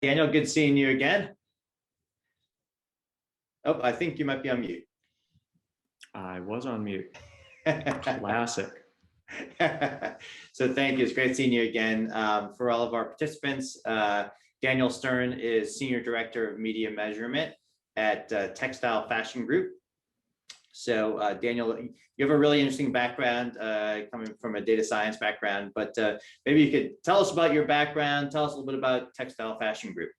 Daniel, good seeing you again. Oh, I think you might be on mute. I was on mute. Classic. So thank you. It's great seeing you again. For all of our participants, Daniel Stern is Senior Director of Media Measurement at TechStyle Fashion Group. So Daniel, you have a really interesting background coming from a data science background, but maybe you could tell us about your background, tell us a little bit about TechStyle Fashion Group.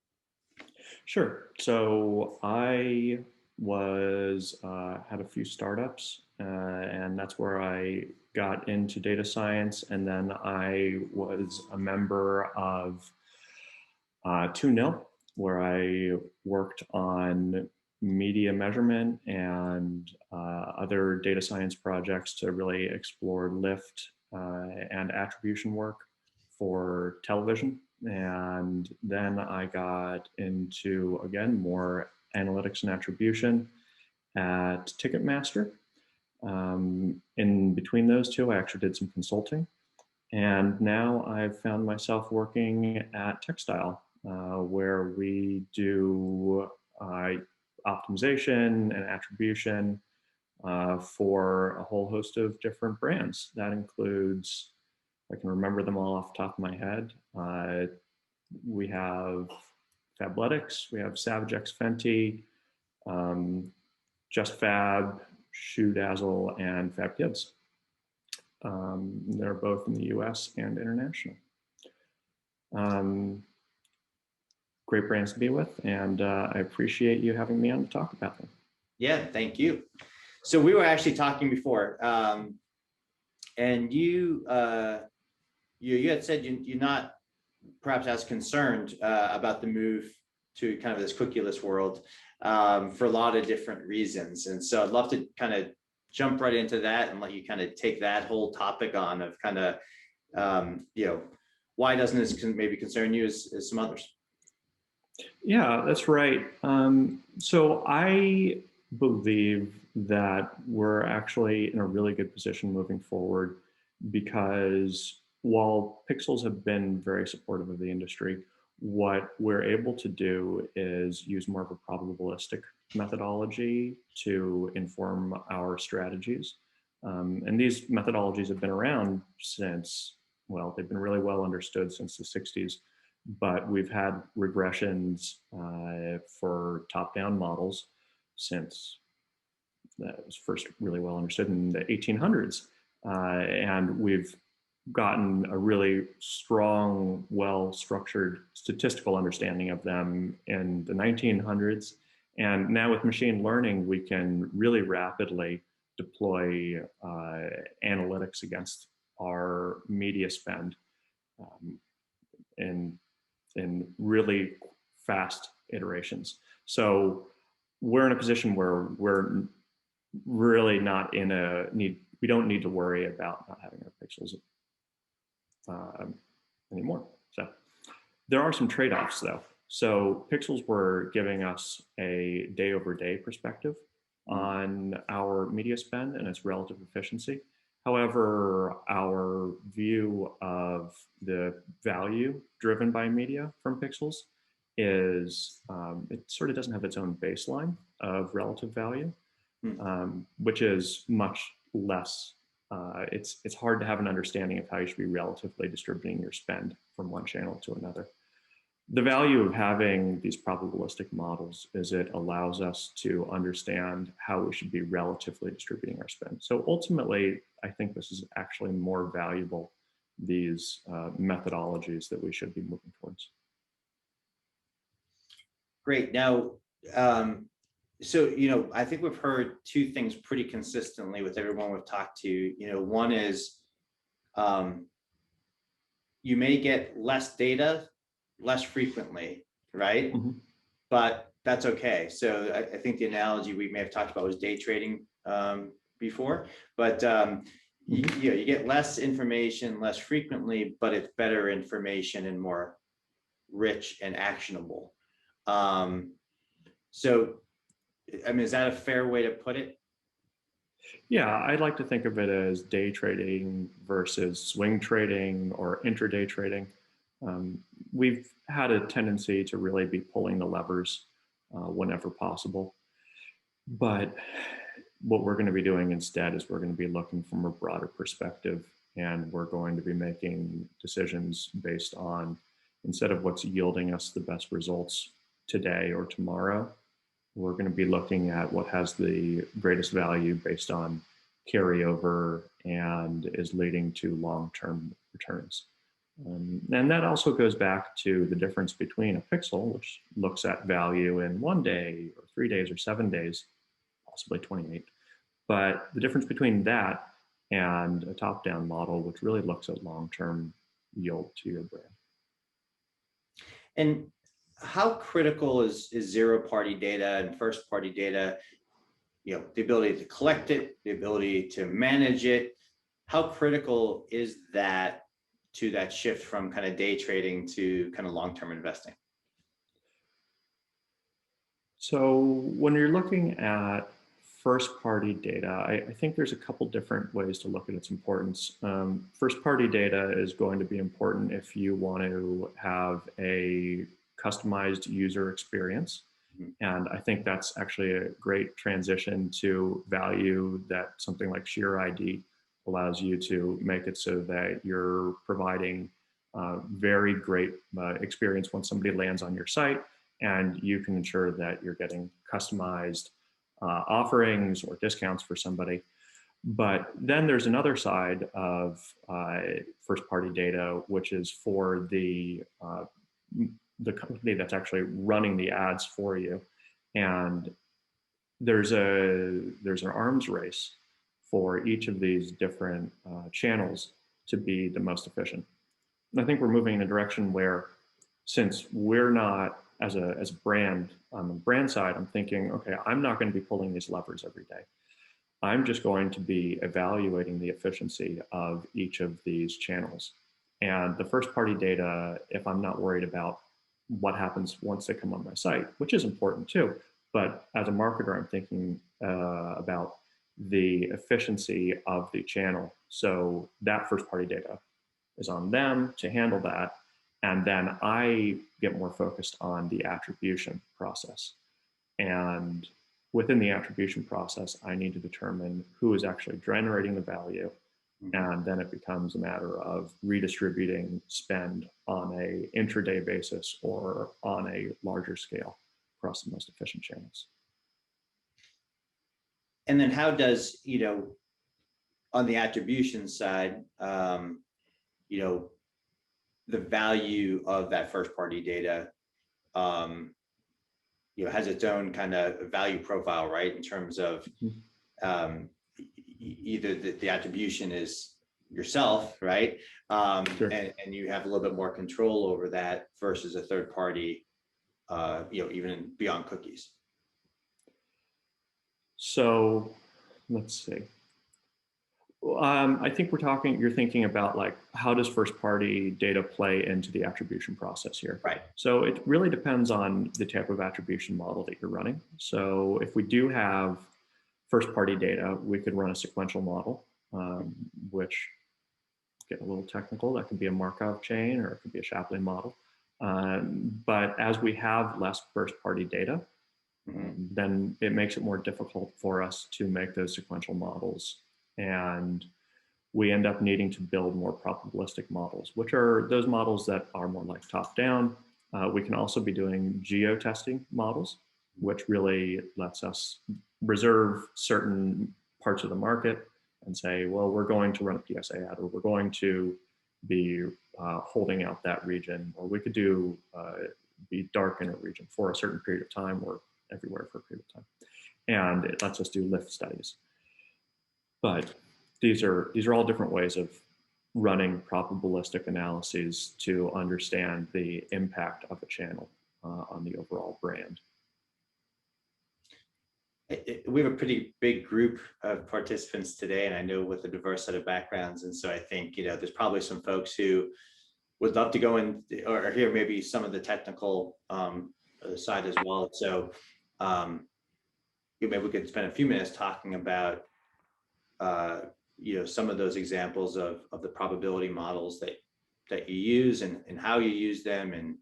Sure. So I was had a few startups, and that's where I got into data science. And then I was a member of 2nil, where I worked on media measurement and other data science projects to really explore lift and attribution work for television. And then I got into, again, more analytics and attribution at Ticketmaster. In between those two, I actually did some consulting. And now I've found myself working at TechStyle, where we do optimization and attribution for a whole host of different brands. That includes, I can remember them all off the top of my head. We have Fabletics, we have Savage X Fenty, Just Fab, Shoe Dazzle, and Fab Kids. They're both in the US and international. Great brands to be with, and I appreciate you having me on to talk about them. Yeah, thank you. So we were actually talking before, and you had said you're not perhaps as concerned about the move to kind of this cookieless world for a lot of different reasons. And so I'd love to kind of jump right into that and let you kind of take that whole topic on of kind of, why doesn't this maybe concern you as some others? Yeah, that's right. So I believe that we're actually in a really good position moving forward, because while Pixels have been very supportive of the industry, what we're able to do is use more of a probabilistic methodology to inform our strategies. And these methodologies have been around since, well, they've been really well understood since the 60s. But we've had regressions for top-down models since that was first really well understood in the 1800s. And we've gotten a really strong, well-structured statistical understanding of them in the 1900s. And now with machine learning, we can really rapidly deploy analytics against our media spend in really fast iterations. So we're in a position where we're really not in a need, we don't need to worry about not having our pixels anymore. So there are some trade-offs though. So pixels were giving us a day over day perspective on our media spend and its relative efficiency. However, our view of the value driven by media from pixels is, it sort of doesn't have its own baseline of relative value, which is much less, it's hard to have an understanding of how you should be relatively distributing your spend from one channel to another. The value of having these probabilistic models is it allows us to understand how we should be relatively distributing our spend. So ultimately, I think this is actually more valuable, these methodologies that we should be moving towards. Great. Now, so, I think we've heard two things pretty consistently with everyone we've talked to. One is you may get less data less frequently, right? Mm-hmm. But that's okay. So I think the analogy we may have talked about was day trading before, but you get less information less frequently, but it's better information and more rich and actionable. So, I mean, is that a fair way to put it? Yeah, I'd like to think of it as day trading versus swing trading or intraday trading. We've had a tendency to really be pulling the levers whenever possible. But what we're going to be doing instead is we're going to be looking from a broader perspective, and we're going to be making decisions based on, instead of what's yielding us the best results today or tomorrow, we're going to be looking at what has the greatest value based on carryover and is leading to long-term returns. And that also goes back to the difference between a pixel, which looks at value in 1 day or 3 days or 7 days, possibly 28. But the difference between that and a top-down model, which really looks at long-term yield to your brand. And how critical is zero-party data and first-party data? The ability to collect it, the ability to manage it. How critical is that to that shift from kind of day trading to kind of long-term investing? So when you're looking at first-party data, I think there's a couple different ways to look at its importance. First-party data is going to be important if you want to have a customized user experience. And I think that's actually a great transition to value that something like SheerID allows you to make it so that you're providing very great experience when somebody lands on your site, and you can ensure that you're getting customized offerings or discounts for somebody. But then there's another side of first-party data, which is for the company that's actually running the ads for you. And there's an arms race for each of these different channels to be the most efficient. And I think we're moving in a direction where, since we're not, as a brand, on the brand side, I'm thinking, okay, I'm not going to be pulling these levers every day. I'm just going to be evaluating the efficiency of each of these channels. And the first-party data, if I'm not worried about what happens once they come on my site, which is important too, but as a marketer, I'm thinking about the efficiency of the channel. So that first-party data is on them to handle that. And then I get more focused on the attribution process. And within the attribution process, I need to determine who is actually generating the value. And then it becomes a matter of redistributing spend on a intraday basis or on a larger scale across the most efficient channels. And then how does, on the attribution side, the value of that first party data, has its own kind of value profile, right? In terms of either the attribution is yourself, right? Sure. And you have a little bit more control over that versus a third party, even beyond cookies. So let's see. I think you're thinking about, like, how does first party data play into the attribution process here? Right. So it really depends on the type of attribution model that you're running. So if we do have first party data, we could run a sequential model, which, get a little technical, that could be a Markov chain or it could be a Shapley model. But as we have less first party data, then it makes it more difficult for us to make those sequential models. And we end up needing to build more probabilistic models, which are those models that are more like top down. We can also be doing geo-testing models, which really lets us reserve certain parts of the market and say, well, we're going to run a PSA ad, or we're going to be holding out that region, or we could do be dark in a region for a certain period of time, or everywhere for a period of time. And it lets us do lift studies. But these are all different ways of running probabilistic analyses to understand the impact of a channel on the overall brand. We have a pretty big group of participants today, and I know with a diverse set of backgrounds. And so I think, there's probably some folks who would love to go in or hear maybe some of the technical side as well. So maybe we could spend a few minutes talking about some of those examples of the probability models that you use and how you use them, and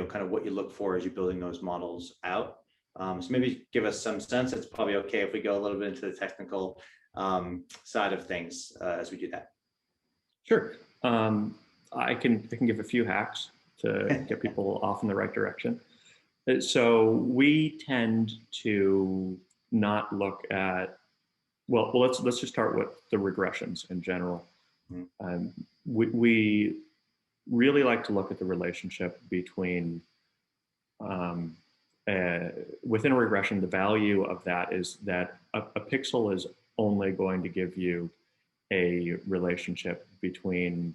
kind of what you look for as you're building those models out. So maybe give us some sense. It's probably okay if we go a little bit into the technical side of things as we do that. Sure. I can give a few hacks to get people off in the right direction. So we tend to not look at, well, let's just start with the regressions in general. We really like to look at the relationship between, within a regression, the value of that is that a pixel is only going to give you a relationship between,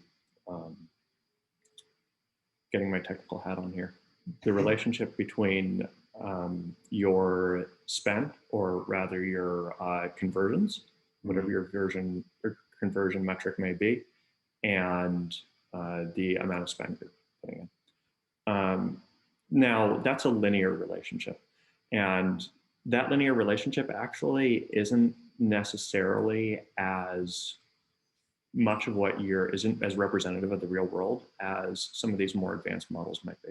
getting my technical hat on here, the relationship between your spend, or rather your conversions, whatever your version or conversion metric may be, and the amount of spend you're putting in. Now, that's a linear relationship. And that linear relationship actually isn't necessarily as much of what isn't as representative of the real world as some of these more advanced models might be.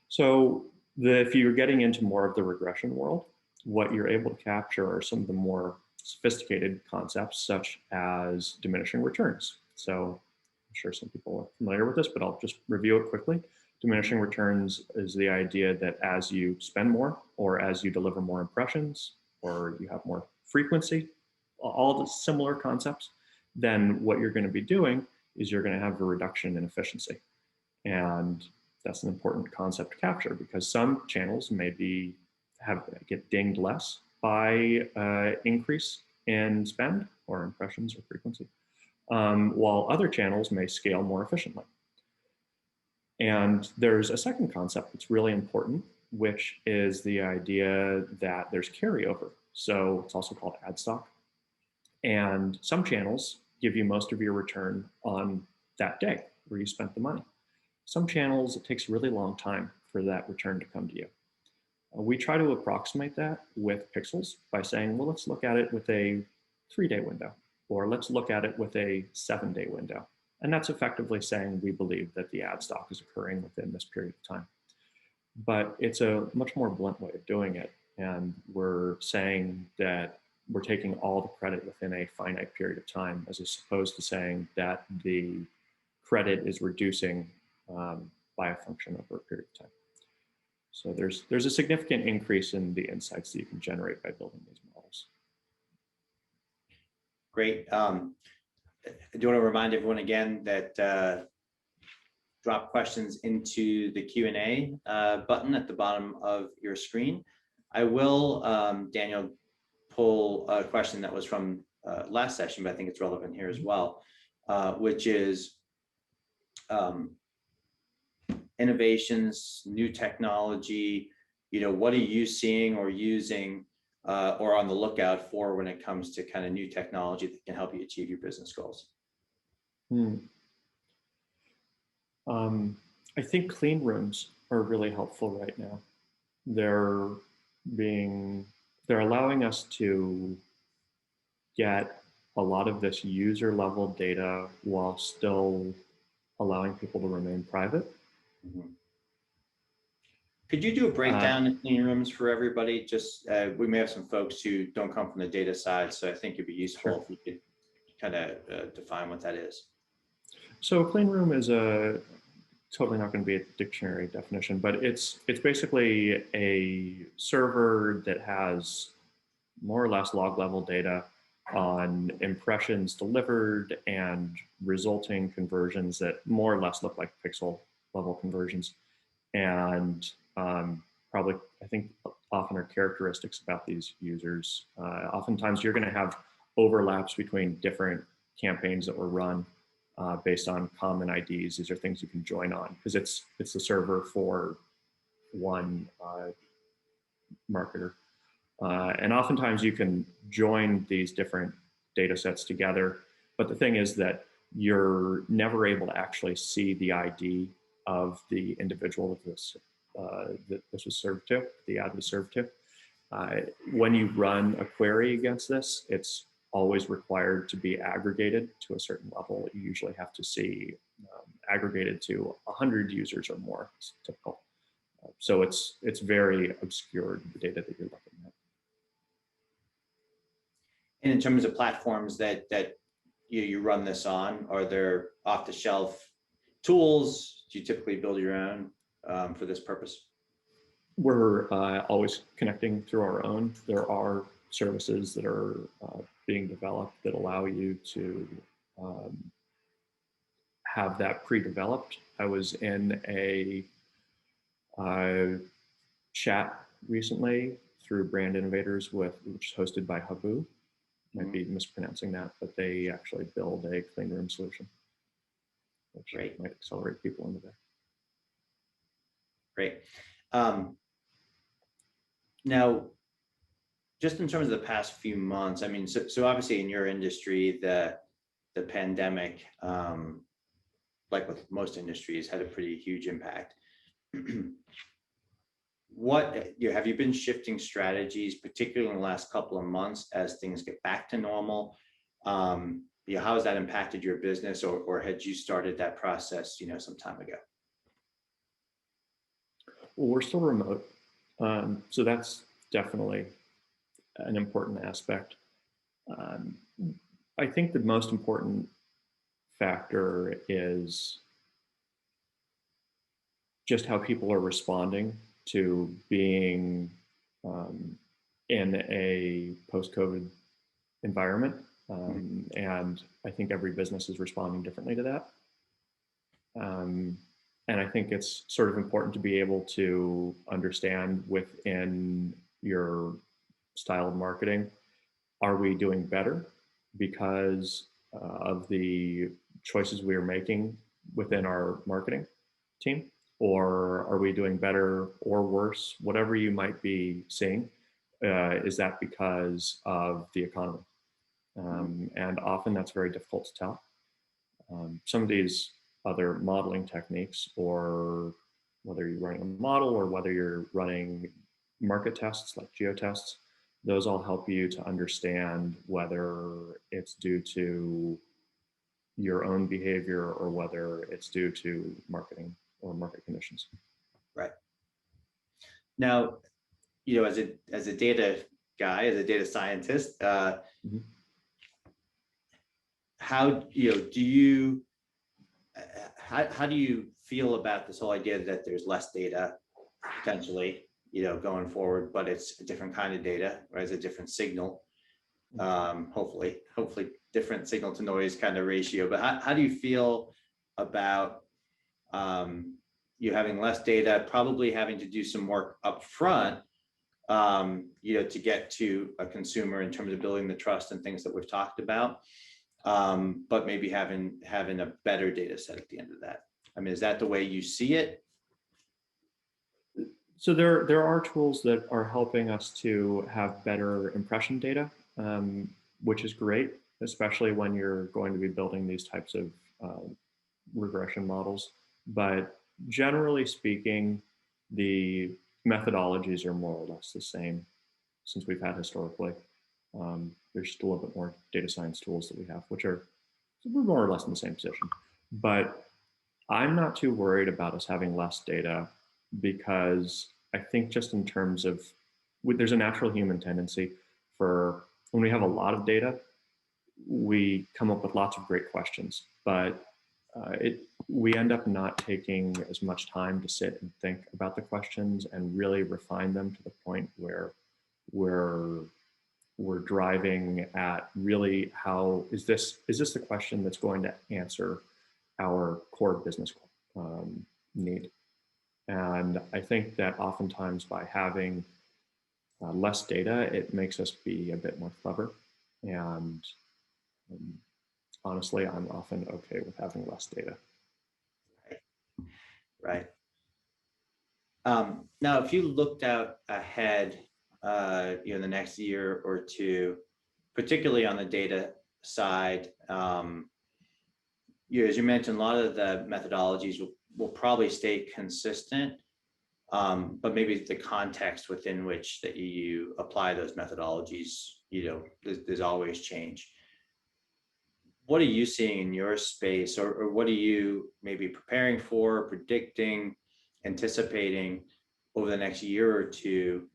So if you're getting into more of the regression world, what you're able to capture are some of the more sophisticated concepts, such as diminishing returns. So I'm sure some people are familiar with this, but I'll just review it quickly. Diminishing returns is the idea that as you spend more, or as you deliver more impressions, or you have more frequency, all the similar concepts, then what you're going to be doing is you're going to have a reduction in efficiency. And that's an important concept to capture, because some channels maybe get dinged less by increase in spend or impressions or frequency, while other channels may scale more efficiently. And there's a second concept that's really important, which is the idea that there's carryover. So it's also called ad stock. And some channels give you most of your return on that day where you spent the money. Some channels, it takes a really long time for that return to come to you. We try to approximate that with pixels by saying, well, let's look at it with a 3-day window, or let's look at it with a 7-day window. And that's effectively saying we believe that the ad stock is occurring within this period of time. But it's a much more blunt way of doing it. And we're saying that we're taking all the credit within a finite period of time, as opposed to saying that the credit is reducing by a function over a period of time. So there's a significant increase in the insights that you can generate by building these models. Great. I do want to remind everyone again that drop questions into the Q&A button at the bottom of your screen. I will, Daniel, pull a question that was from last session, but I think it's relevant here as well, which is innovations, new technology. What are you seeing or using or on the lookout for when it comes to kind of new technology that can help you achieve your business goals? I think clean rooms are really helpful right now. They're allowing us to get a lot of this user level data while still allowing people to remain private. Could you do a breakdown of clean rooms for everybody? Just we may have some folks who don't come from the data side, so I think it'd be useful if you could kind of define what that is. So a clean room is totally not going to be a dictionary definition, but it's basically a server that has more or less log level data on impressions delivered and resulting conversions that more or less look like pixel level conversions. And probably, I think, often are characteristics about these users. Oftentimes you're going to have overlaps between different campaigns that were run based on common IDs. These are things you can join on because it's the server for one marketer. And oftentimes you can join these different data sets together. But the thing is that you're never able to actually see the ID of the individual that this was served to, the ad was served to. When you run a query against this, it's always required to be aggregated to a certain level. You usually have to see aggregated to 100 users or more. It's typical. So it's very obscured, the data that you're looking at. And in terms of platforms that you run this on, are there off-the-shelf tools? Do you typically build your own for this purpose? We're always connecting through our own. There are services that are being developed that allow you to have that pre-developed. I was in a chat recently through Brand Innovators which is hosted by Habu. Might be mispronouncing that, but they actually build a clean room solution, which might accelerate people into there. Great. Now, just in terms of the past few months, I mean, so obviously in your industry, the pandemic, like with most industries, had a pretty huge impact. Have you been shifting strategies, particularly in the last couple of months, as things get back to normal? How has that impacted your business, or had you started that process, some time ago? Well, we're still remote, so that's definitely an important aspect. I think the most important factor is just how people are responding to being in a post-COVID environment. And I think every business is responding differently to that. And I think it's sort of important to be able to understand within your style of marketing, are we doing better because of the choices we are making within our marketing team? Or are we doing better or worse? Whatever you might be seeing, is that because of the economy? And often that's very difficult to tell. Some of these other modeling techniques, or whether you're running a model or whether you're running market tests like geotests, those all help you to understand whether it's due to your own behavior or whether it's due to marketing or market conditions. Right. Now, as a data guy, as a data scientist, how do you feel about this whole idea that there's less data potentially, going forward, but it's a different kind of data, or as a different signal, hopefully different signal to noise kind of ratio. But how do you feel about you having less data, probably having to do some work up front, to get to a consumer in terms of building the trust and things that we've talked about, but maybe having a better data set at the end of that? I mean, is that the way you see it? So there are tools that are helping us to have better impression data, which is great, especially when you're going to be building these types of regression models. But generally speaking, the methodologies are more or less the same since we've had historically. There's just a little bit more data science tools that we have, which are more or less in the same position. But I'm not too worried about us having less data, because I think just in terms of, there's a natural human tendency for, when we have a lot of data, we come up with lots of great questions, but we end up not taking as much time to sit and think about the questions and really refine them to the point where we're driving at really how is this the question that's going to answer our core business need. And I think that oftentimes by having less data, it makes us be a bit more clever. And honestly, I'm often okay with having less data. Right. Now, if you looked out ahead, in the next year or two, particularly on the data side, as you mentioned, a lot of the methodologies will probably stay consistent. but maybe the context within which that you apply those methodologies, there's always change. What are you seeing in your space, or what are you maybe preparing for, predicting, anticipating over the next year or two?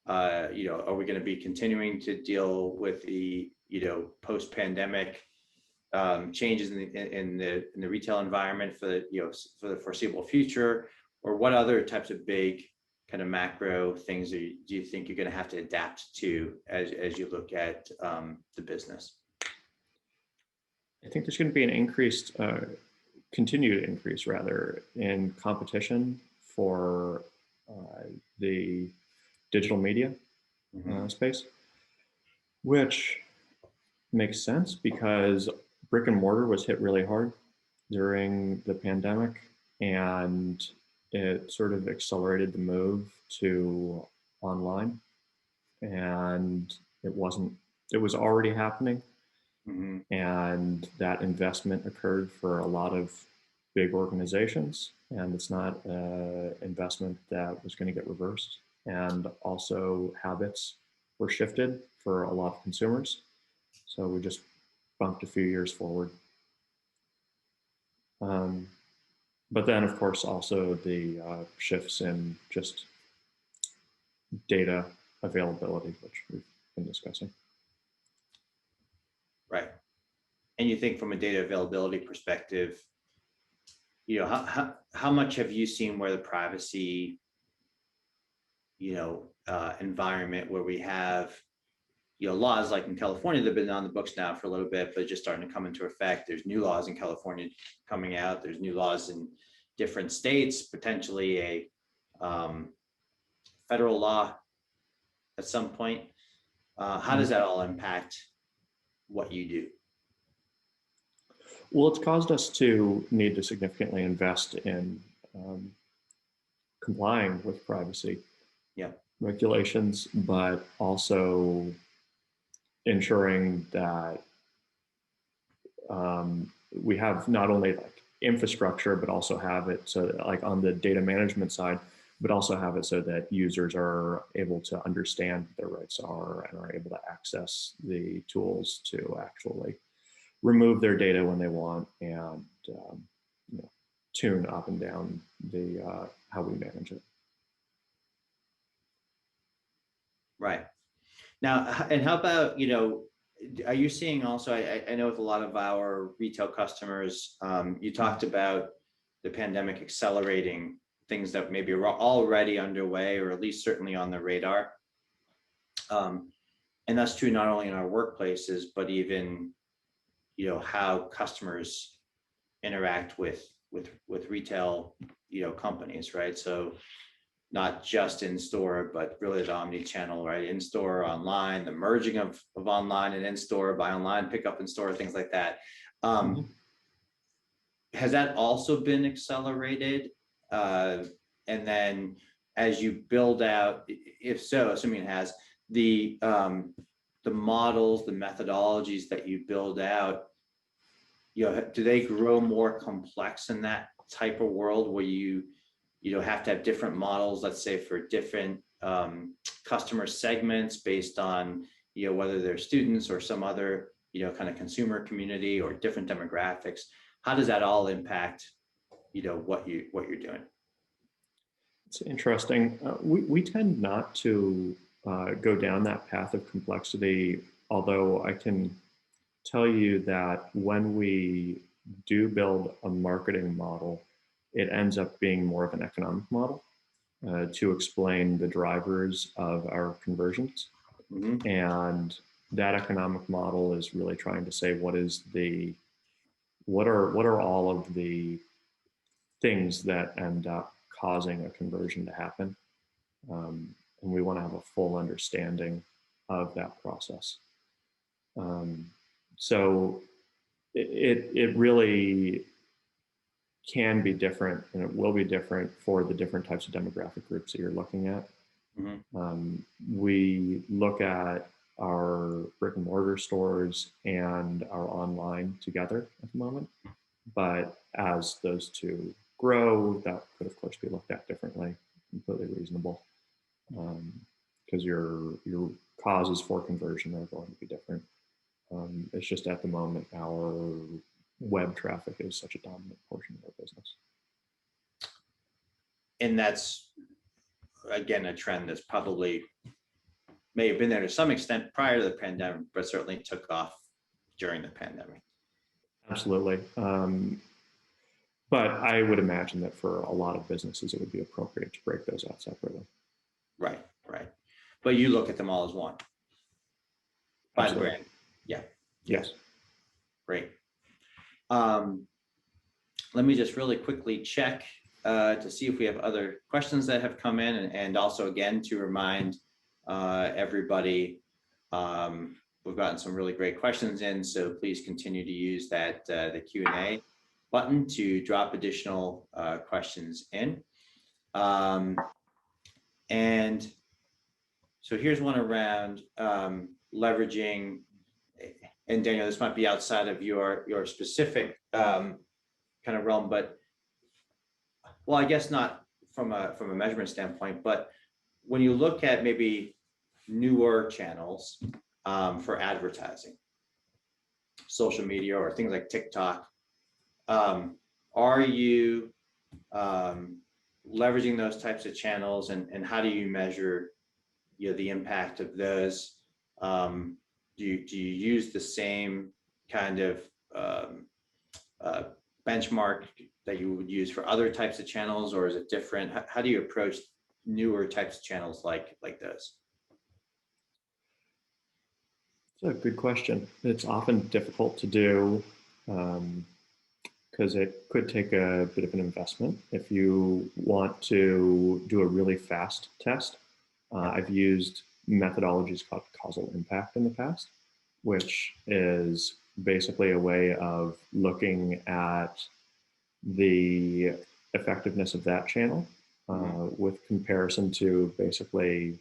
Are we going to be continuing to deal with the post-pandemic changes in the retail environment for the foreseeable future, or what other types of big kind of macro things do you think you're going to have to adapt to as you look at the business? I think there's going to be an continued increase rather, in competition for the digital media space, which makes sense because brick and mortar was hit really hard during the pandemic, and it sort of accelerated the move to online, and it was already happening. And that investment occurred for a lot of big organizations, and it's not an investment that was going to get reversed. And also habits were shifted for a lot of consumers. So we just bumped a few years forward. But then, of course, also the shifts in just data availability, which we've been discussing. Right. And you think from a data availability perspective, how much have you seen where the privacy, environment where we have, laws like in California, they've been on the books now for a little bit, but just starting to come into effect. There's new laws in California coming out. There's new laws in different states, potentially a federal law at some point. How does that all impact what you do? Well, it's caused us to need to significantly invest in complying with privacy regulations, but also ensuring that we have not only like infrastructure, but also have it so that, like on the data management side, but also have it so that users are able to understand what their rights are and are able to access the tools to actually remove their data when they want, and tune up and down the how we manage it. Right. Now, and how about, are you seeing also, I know with a lot of our retail customers, you talked about the pandemic accelerating things that maybe are already underway, or at least certainly on the radar. And that's true not only in our workplaces, but even, how customers interact with retail, companies, right? So not just in store, but really the omni-channel, right? In store, online, the merging of online and in store, buy online, pick up in store, things like that. Has that also been accelerated? And then as you build out, if so, assuming it has, the models, the methodologies that you build out, do they grow more complex in that type of world where you have to have different models, let's say for different customer segments based on, whether they're students or some other, kind of consumer community or different demographics? How does that all impact, what you're doing? It's interesting. We tend not to go down that path of complexity, although I can tell you that when we do build a marketing model, it ends up being more of an economic model to explain the drivers of our conversions. And that economic model is really trying to say what are all of the things that end up causing a conversion to happen. And we want to have a full understanding of that process. So it really can be different, and it will be different for the different types of demographic groups that you're looking at. We look at our brick and mortar stores and our online together at the moment, but as those two grow, that could of course be looked at differently, completely reasonable, because your causes for conversion are going to be different. It's just at the moment our web traffic is such a dominant portion of our business. And that's, again, a trend that's probably may have been there to some extent prior to the pandemic, but certainly took off during the pandemic. Absolutely. But I would imagine that for a lot of businesses, it would be appropriate to break those out separately. Right, right. But you look at them all as one. By the brand. Yeah. Yes. Great. Let me just really quickly check to see if we have other questions that have come in, and also again to remind everybody, we've gotten some really great questions in, so please continue to use that the Q&A button to drop additional questions in. And so here's one around leveraging, and Daniel, this might be outside of your specific kind of realm, but well, I guess not from a measurement standpoint, but when you look at maybe newer channels for advertising, social media or things like TikTok, are you leveraging those types of channels, and how do you measure the impact of those? Do you use the same kind of benchmark that you would use for other types of channels, or is it different? How do you approach newer types of channels like those? It's a good question. It's often difficult to do because it could take a bit of an investment. If you want to do a really fast test, I've used methodologies called causal impact in the past, which is basically a way of looking at the effectiveness of that channel with comparison to basically,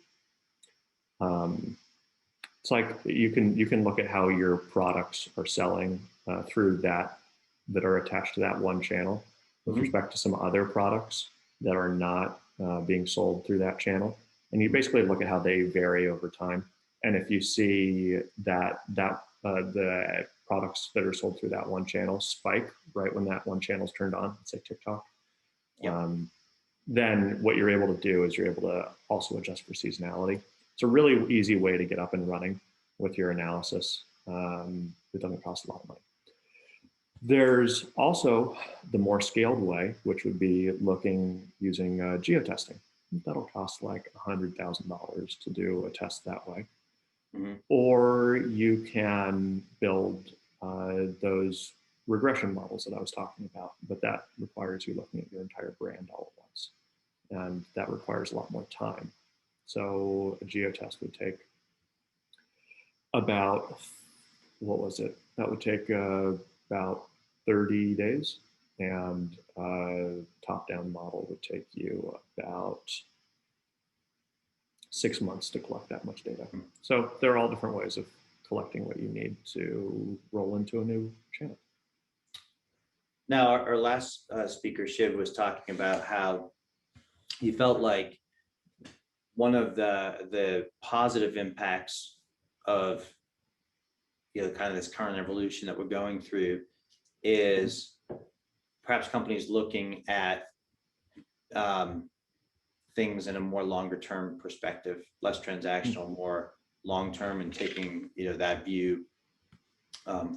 it's like you can look at how your products are selling through that are attached to that one channel with respect to some other products that are not being sold through that channel. And you basically look at how they vary over time. And if you see that the products that are sold through that one channel spike right when that one channel is turned on, say TikTok, then what you're able to do is you're able to also adjust for seasonality. It's a really easy way to get up and running with your analysis. It doesn't cost a lot of money. There's also the more scaled way, which would be using geotesting. That'll cost like $100,000 to do a test that way. Or you can build those regression models that I was talking about, but that requires you looking at your entire brand all at once. And that requires a lot more time. So a geotest would take about, what was it? That would take about 30 days. And a top-down model would take you about 6 months to collect that much data. So there are all different ways of collecting what you need to roll into a new channel. Now, our last speaker, Shiv, was talking about how he felt like one of the positive impacts of kind of this current evolution that we're going through is perhaps companies looking at things in a more longer term perspective, less transactional, more long term, and taking that view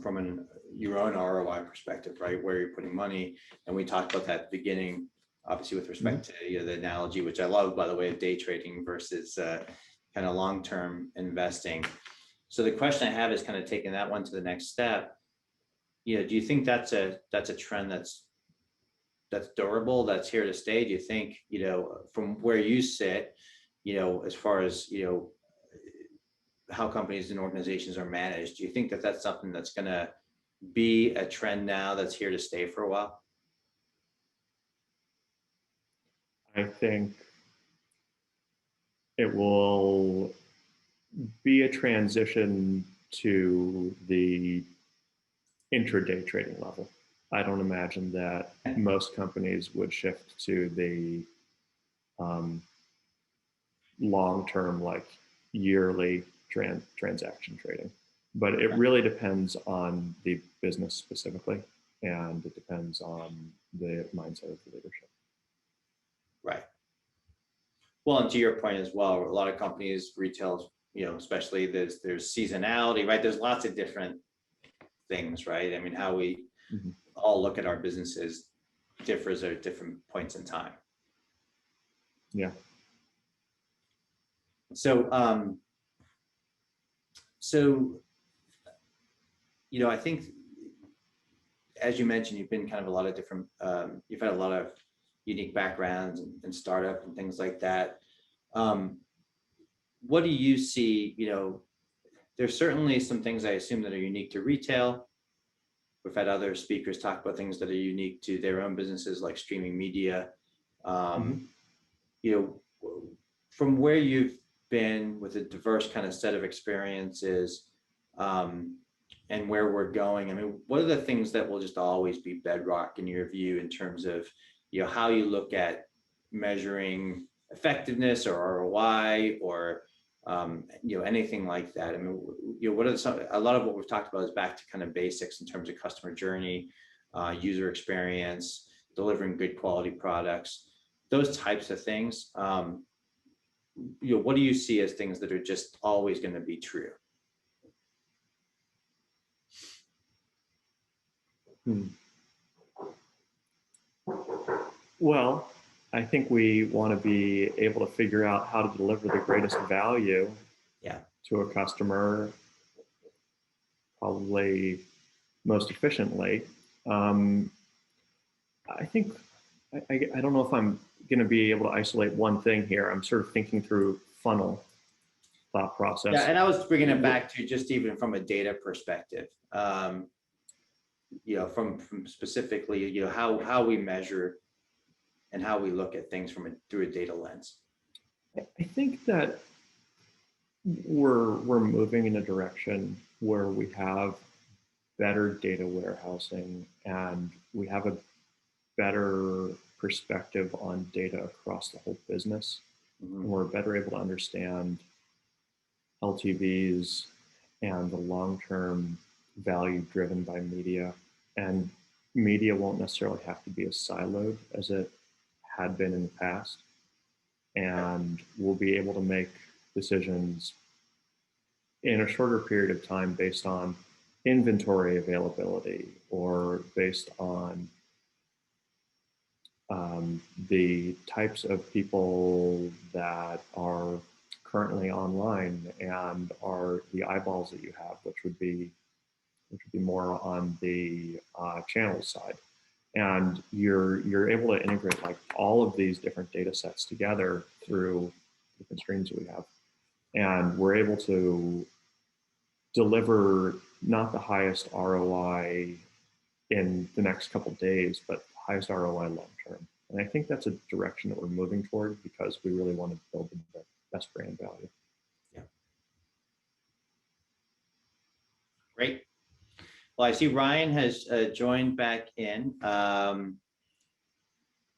from your own ROI perspective, right, where you're putting money. And we talked about that at the beginning, obviously with respect to the analogy, which I love, by the way, of day trading versus kind of long term investing. So the question I have is kind of taking that one to the next step. Do you think that's a trend that's durable, that's here to stay? Do you think, from where you sit, as far as, how companies and organizations are managed, do you think that that's something that's going to be a trend now that's here to stay for a while? I think it will be a transition to the intraday trading level. I don't imagine that most companies would shift to the long-term, like yearly transaction trading. But it really depends on the business specifically, and it depends on the mindset of the leadership. Right. Well, and to your point as well, a lot of companies, retail, especially there's seasonality, right? There's lots of different things, right? I mean, how we all look at our businesses differs at different points in time. Yeah. So, I think, as you mentioned, you've been kind of a lot of different, you've had a lot of unique backgrounds and startup and things like that. What do you see, there's certainly some things I assume that are unique to retail. We've had other speakers talk about things that are unique to their own businesses, like streaming media. From where you've been with a diverse kind of set of experiences, and where we're going, I mean, what are the things that will just always be bedrock in your view in terms of, how you look at measuring effectiveness or ROI or, anything like that? I mean, what are a lot of what we've talked about is back to kind of basics in terms of customer journey, user experience, delivering good quality products, those types of things. What do you see as things that are just always going to be true? Well, I think we want to be able to figure out how to deliver the greatest value to a customer, probably most efficiently. I think, I don't know if I'm going to be able to isolate one thing here. I'm sort of thinking through funnel thought process. Yeah, and I was bringing it back to just even from a data perspective, from specifically, how we measure and how we look at things through a data lens. I think that we're moving in a direction where we have better data warehousing and we have a better perspective on data across the whole business. And we're better able to understand LTVs and the long-term value driven by media. And media won't necessarily have to be as siloed as it had been in the past. And we'll be able to make decisions in a shorter period of time based on inventory availability or based on the types of people that are currently online and are the eyeballs that you have, which would be more on the channel side. And you're able to integrate like all of these different data sets together through different streams that we have. And we're able to deliver not the highest ROI in the next couple of days, but highest ROI long term. And I think that's a direction that we're moving toward because we really want to build the best brand value. Yeah. Great. Well, I see Ryan has joined back in, and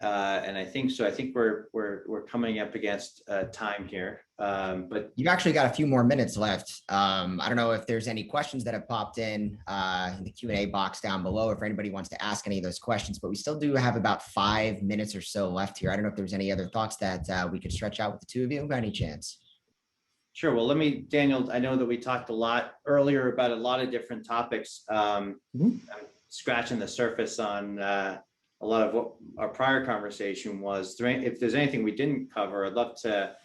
I think so. I think we're coming up against time here, but you've actually got a few more minutes left. I don't know if there's any questions that have popped in the Q&A box down below, if anybody wants to ask any of those questions, but we still do have about 5 minutes or so left here. I don't know if there's any other thoughts that we could stretch out with the two of you by any chance. Sure. Well, Daniel, I know that we talked a lot earlier about a lot of different topics. I'm scratching the surface on a lot of what our prior conversation was. If there's anything we didn't cover, I'd love to,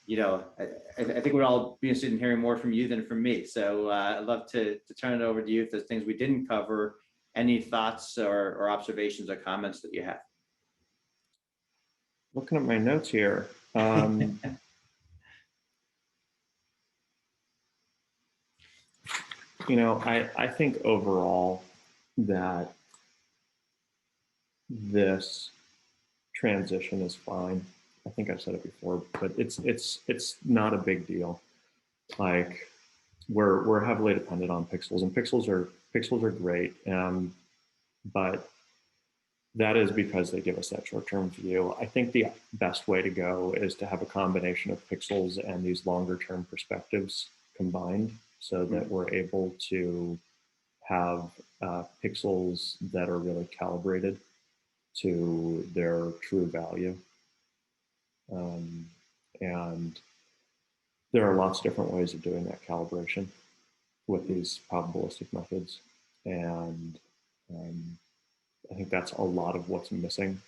I think we'd all be interested in hearing more from you than from me. So I'd love to turn it over to you if there's things we didn't cover, any thoughts or observations or comments that you have. Looking at my notes here. I think overall that this transition is fine. I think I've said it before, but it's not a big deal. Like we're heavily dependent on pixels, and pixels are great. But that is because they give us that short-term view. I think the best way to go is to have a combination of pixels and these longer-term perspectives combined, so that we're able to have pixels that are really calibrated to their true value. And there are lots of different ways of doing that calibration with these probabilistic methods. And I think that's a lot of what's missing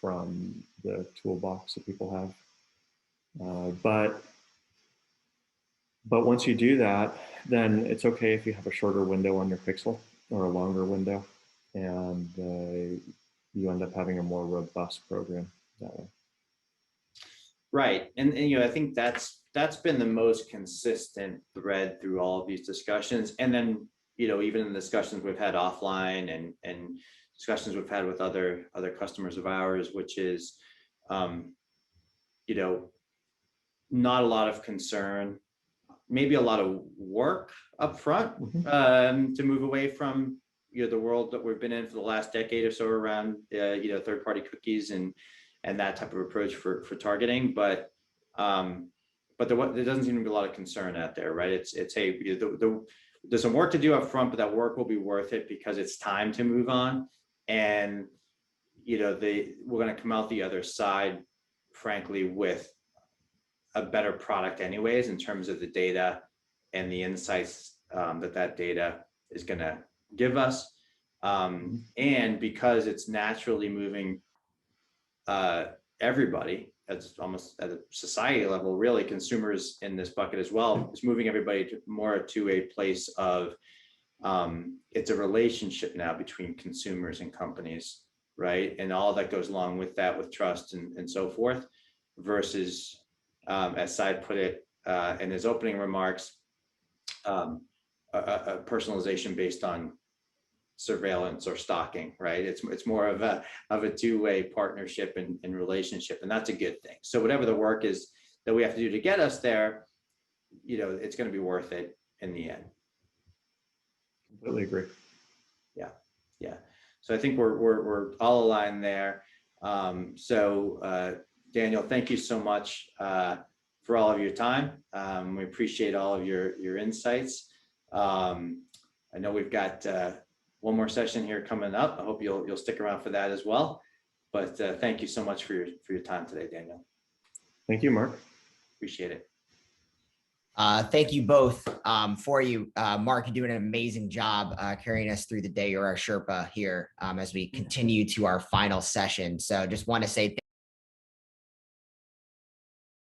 from the toolbox that people have. But once you do that, then it's okay if you have a shorter window on your pixel or a longer window, and you end up having a more robust program that way. Right. And I think that's been the most consistent thread through all of these discussions. And then, even in the discussions we've had offline and discussions we've had with other customers of ours, which is, not a lot of concern, maybe a lot of work up front to move away from, the world that we've been in for the last decade or so around, third-party cookies and that type of approach for targeting. But there doesn't seem to be a lot of concern out there, right? It's hey, there's some work to do up front, but that work will be worth it because it's time to move on. And, we're going to come out the other side, frankly, with a better product anyways, in terms of the data and the insights that data is going to give us. And because it's naturally moving everybody, that's almost at a society level, really consumers in this bucket as well, it's moving everybody more to a place of it's a relationship now between consumers and companies, right? And all that goes along with that, with trust and so forth, versus as Syed put it in his opening remarks, a personalization based on surveillance or stalking, right? It's more of a two-way partnership and relationship, and that's a good thing. So whatever the work is that we have to do to get us there, it's going to be worth it in the end. Completely agree. Yeah. So I think we're all aligned there. So Daniel, thank you so much for all of your time. We appreciate all of your insights. I know we've got one more session here coming up. I hope you'll stick around for that as well. But thank you so much for your time today, Daniel. Thank you, Mark. Appreciate it. Thank you both for you. Mark, you're doing an amazing job carrying us through the day. You're our Sherpa here as we continue to our final session. So just want to say